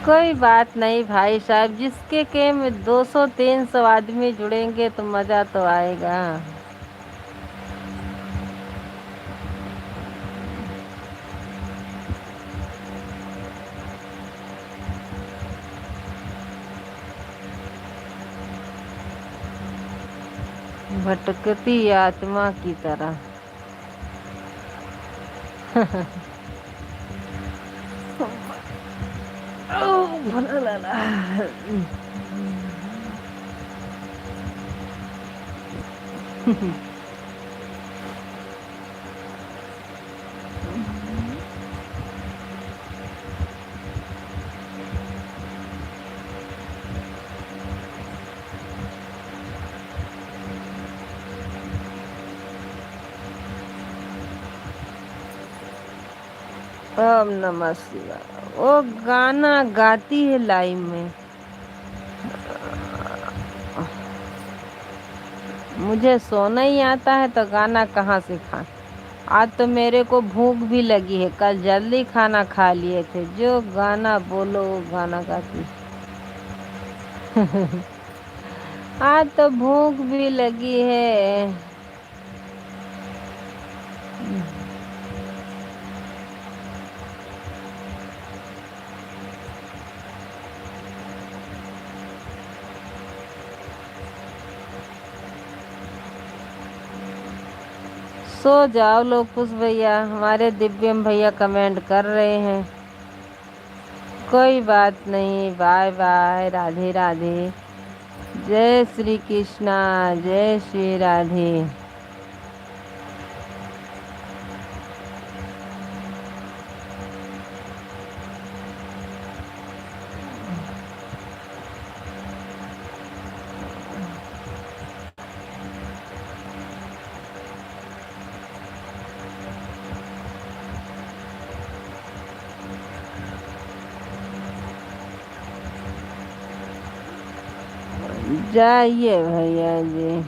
कोई बात नहीं भाई साहब, जिसके के में 200-300 आदमी जुड़ेंगे तो मज़ा तो आएगा। भटकती आत्मा की तरह। भला लला। ओम नमः शिवाय। वो गाना गाती है लाइव में। मुझे सोना ही आता है तो गाना कहाँ से खा। आज तो मेरे को भूख भी लगी है, कल जल्दी खाना खा लिए थे। जो गाना बोलो वो गाना गाती। आज तो भूख भी लगी है। सो जाओ लोग, खुश भैया, हमारे दिव्यम भैया कमेंट कर रहे हैं। कोई बात नहीं, बाय बाय, राधे राधे। जय श्री कृष्णा, जय श्री राधे। जाइए भैया जी।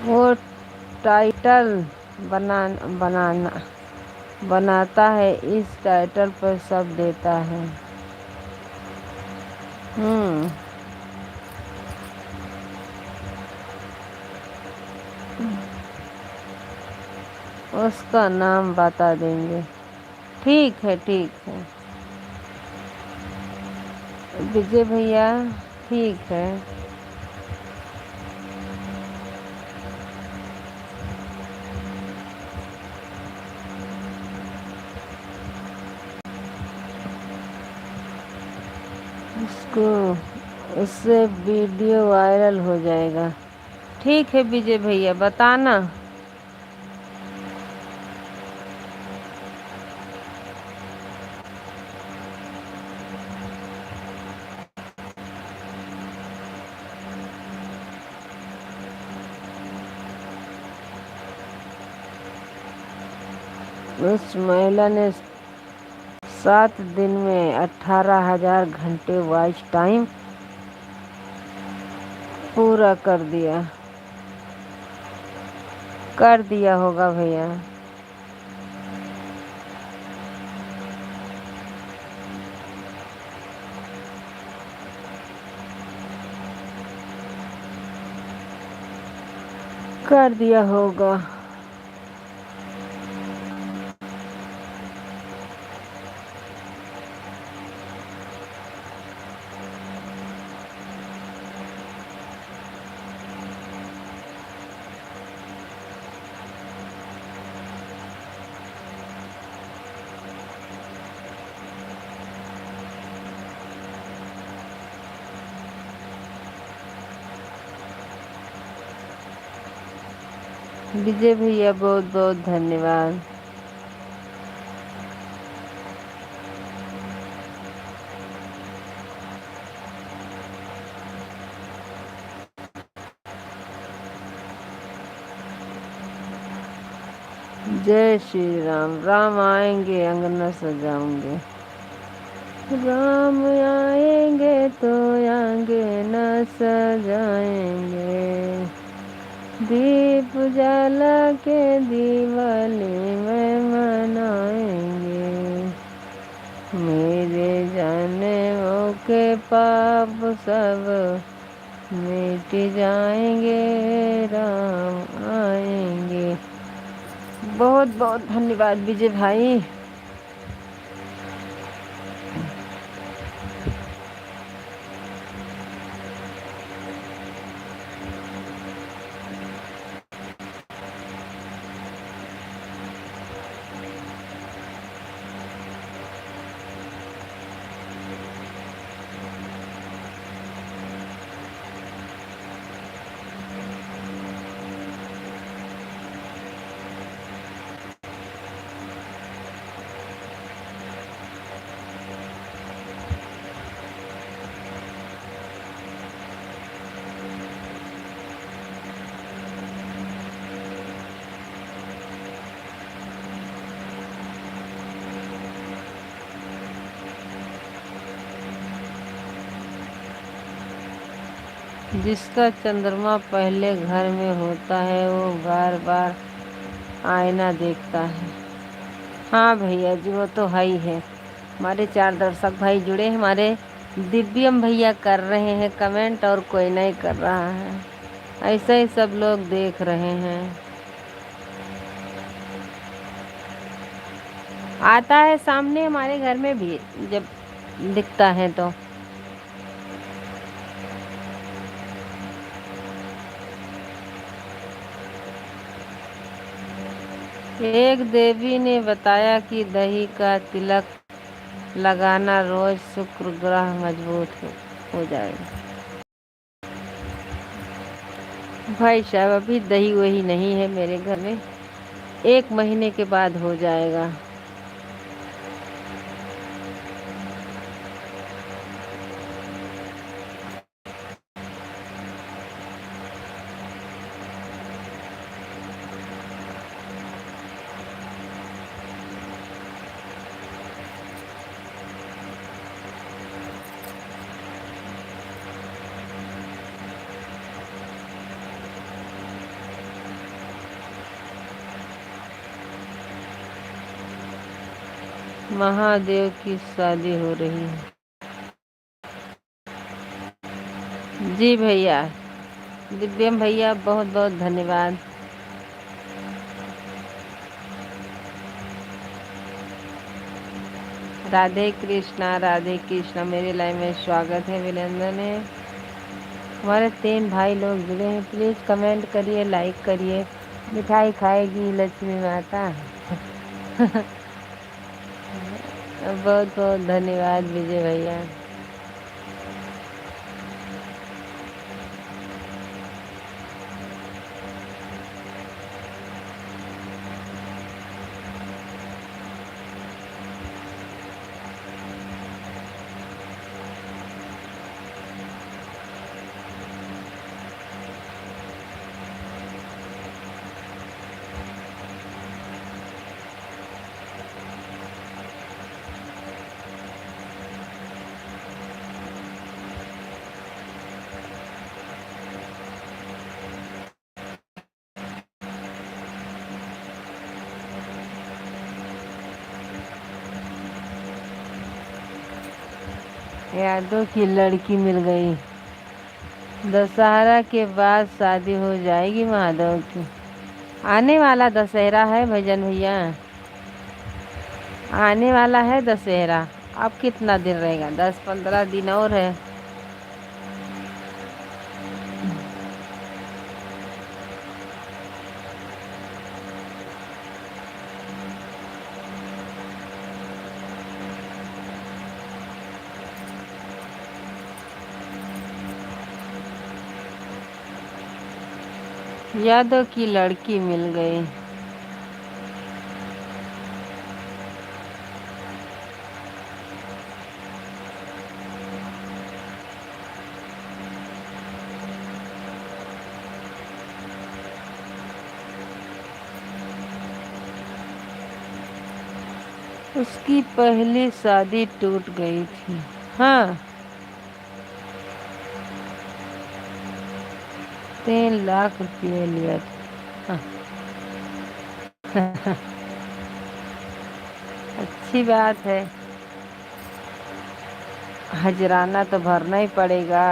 वो टाइटल बना बनाना बनाता है, इस टाइटल पर सब देता है। उसका नाम बता देंगे। ठीक है, ठीक है विजय भैया, ठीक है। उसको उससे वीडियो वायरल हो जाएगा। ठीक है विजय भैया, बताना। उस महिला ने 7 दिन में 18,000 घंटे वॉच टाइम पूरा कर दिया होगा भैया। कर दिया होगा। विजय भैया बहुत बहुत धन्यवाद। जय श्री राम। राम आएंगे अंगना सजाऊंगे। राम आएंगे तो अंगना सजाएंगे। दीप जला के दिवाली में मनाएंगे। मेरे जाने के पाप सब मिट जाएंगे। राम आएंगे। बहुत बहुत धन्यवाद विजय भाई। जिसका चंद्रमा पहले घर में होता है वो बार बार आईना देखता है। हाँ भैया जी, वो तो है ही है। हमारे 4 दर्शक भाई जुड़े हैं, हमारे दिव्यम भैया कर रहे हैं कमेंट और कोई नहीं कर रहा है। ऐसे ही सब लोग देख रहे हैं। आता है सामने हमारे घर में भी जब दिखता है तो। एक देवी ने बताया कि दही का तिलक लगाना रोज शुक्र ग्रह मजबूत हो जाएगा। भाई साहब अभी दही वही नहीं है मेरे घर में, 1 महीने के बाद हो जाएगा। महादेव की शादी हो रही है। जी भैया, दिव्यम भैया बहुत बहुत धन्यवाद। राधे कृष्णा राधे कृष्णा। मेरे लाइव में स्वागत है, अभिनंदन है। हमारे 3 भाई लोग जुड़े हैं, प्लीज़ कमेंट करिए, लाइक करिए। मिठाई खाएगी लक्ष्मी माता। बहुत बहुत धन्यवाद विजय भैया। यादों की लड़की मिल गई। दशहरा के बाद शादी हो जाएगी महादेव की। आने वाला दशहरा है भजन भैया, आने वाला है दशहरा। अब कितना दिन रहेगा? 10-15 दिन और है। यादों की लड़की मिल गई। उसकी पहली शादी टूट गई थी। हाँ, 3 लाख रुपये लिया था। हाँ। अच्छी बात है, हजराना तो भरना ही पड़ेगा।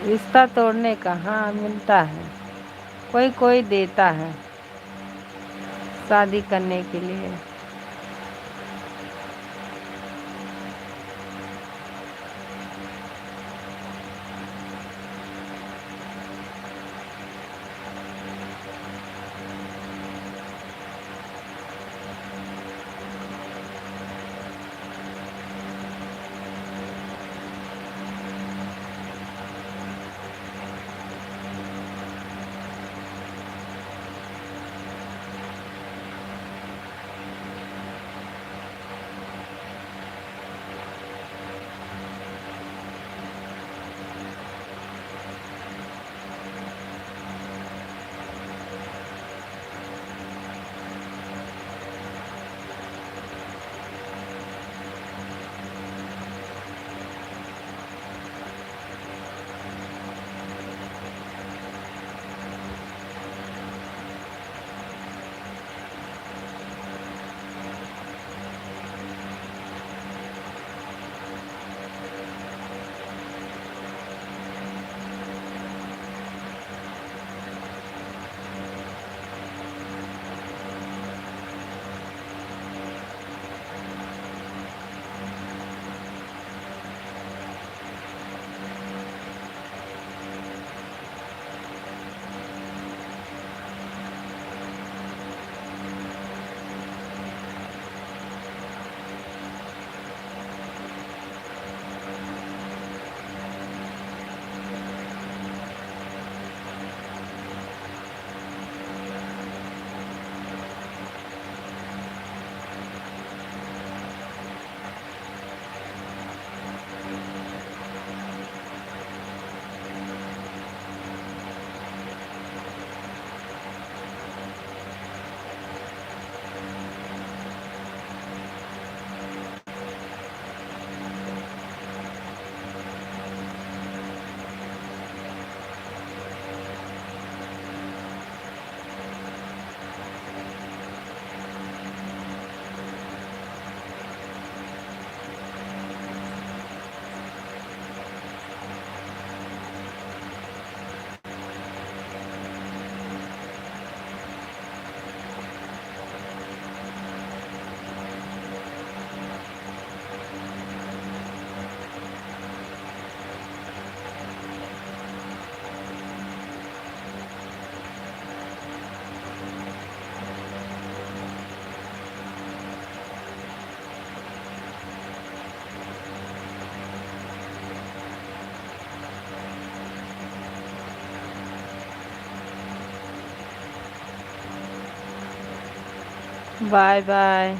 रिश्ता तोड़ने का हाँ मिलता है। कोई कोई देता है शादी करने के लिए। Bye bye.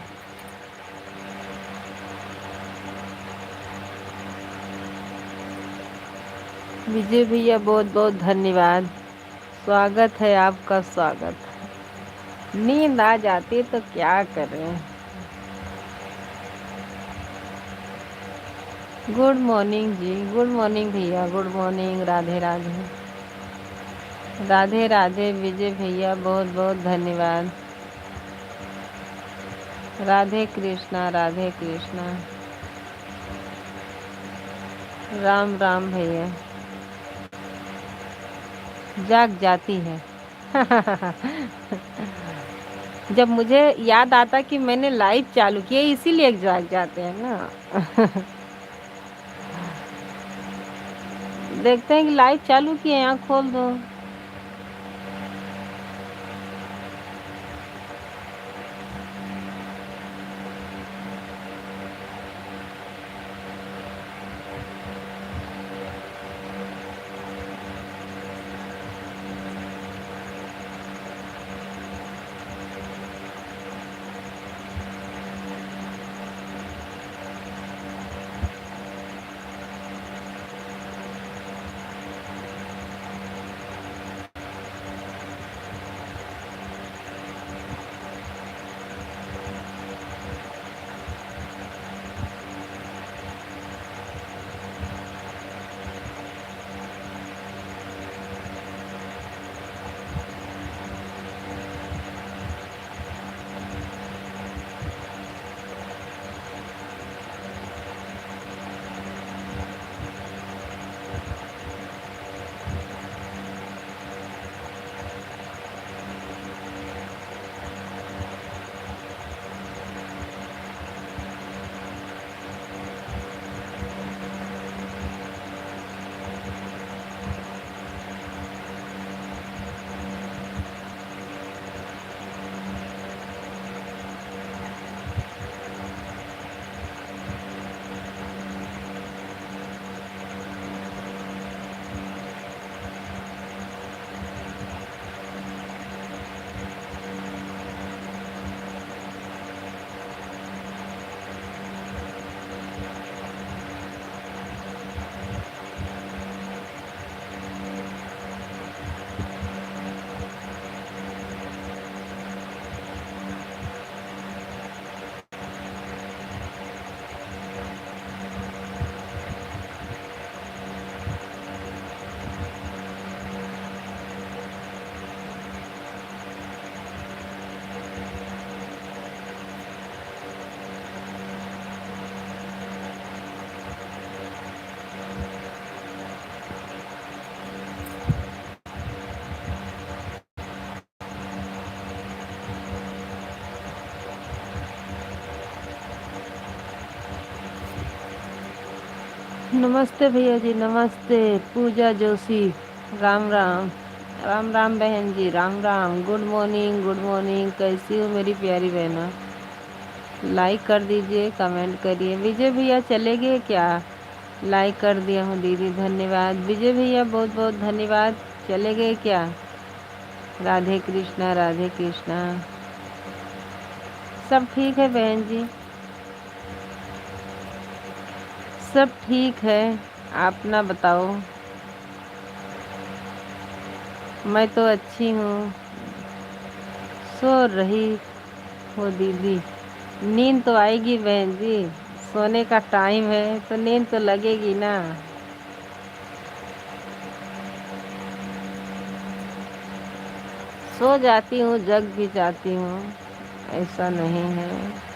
विजय भैया बहुत बहुत धन्यवाद। स्वागत है आपका, स्वागत। नींद आ जाती है तो क्या करें। गुड मॉर्निंग जी, गुड मॉर्निंग भैया, गुड मॉर्निंग। राधे राधे। राधे राधे विजय भैया, बहुत बहुत धन्यवाद। राधे कृष्णा, राधे कृष्णा। राम राम भैया। जाग जाती है। जब मुझे याद आता कि मैंने लाइव चालू किया, इसीलिए जाग जाते हैं ना। देखते हैं कि लाइव चालू किए, आँख खोल दो। नमस्ते भैया जी, नमस्ते। पूजा जोशी, राम राम। राम राम बहन जी, Ram Ram. Good morning, good morning. कैसी हो मेरी प्यारी बहना? लाइक कर दीजिए, कमेंट करिए। विजय भैया चले गए क्या? लाइक कर दिया हूँ दीदी, धन्यवाद। विजय भैया बहुत बहुत धन्यवाद। चले गए क्या? राधे कृष्णा, राधे कृष्णा। सब ठीक है बहन जी, सब ठीक है। आप ना बताओ। मैं तो अच्छी हूँ। सो रही हो दीदी? नींद तो आएगी बहन जी, सोने का टाइम है तो नींद तो लगेगी ना। सो जाती हूँ, जग भी जाती हूँ, ऐसा नहीं है।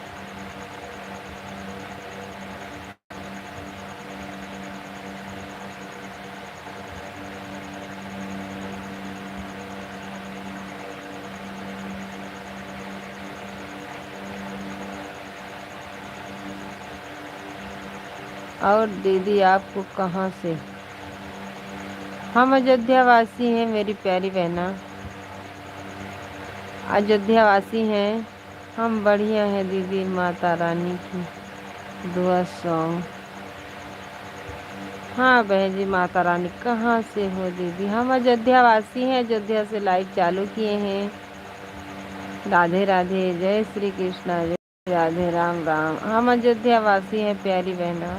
और दीदी आपको कहाँ से? हम अयोध्या वासी हैं मेरी प्यारी बहना, अयोध्या वासी हैं हम। बढ़िया हैं दीदी, माता रानी की दुआ सॉन्ग। हाँ बहन जी, माता रानी। कहाँ से हो दीदी? हम अयोध्या वासी हैं, अयोध्या से लाइव चालू किए हैं। राधे राधे, जय श्री कृष्णा, जय राधे, राम राम। हम अयोध्या वासी हैं प्यारी बहना।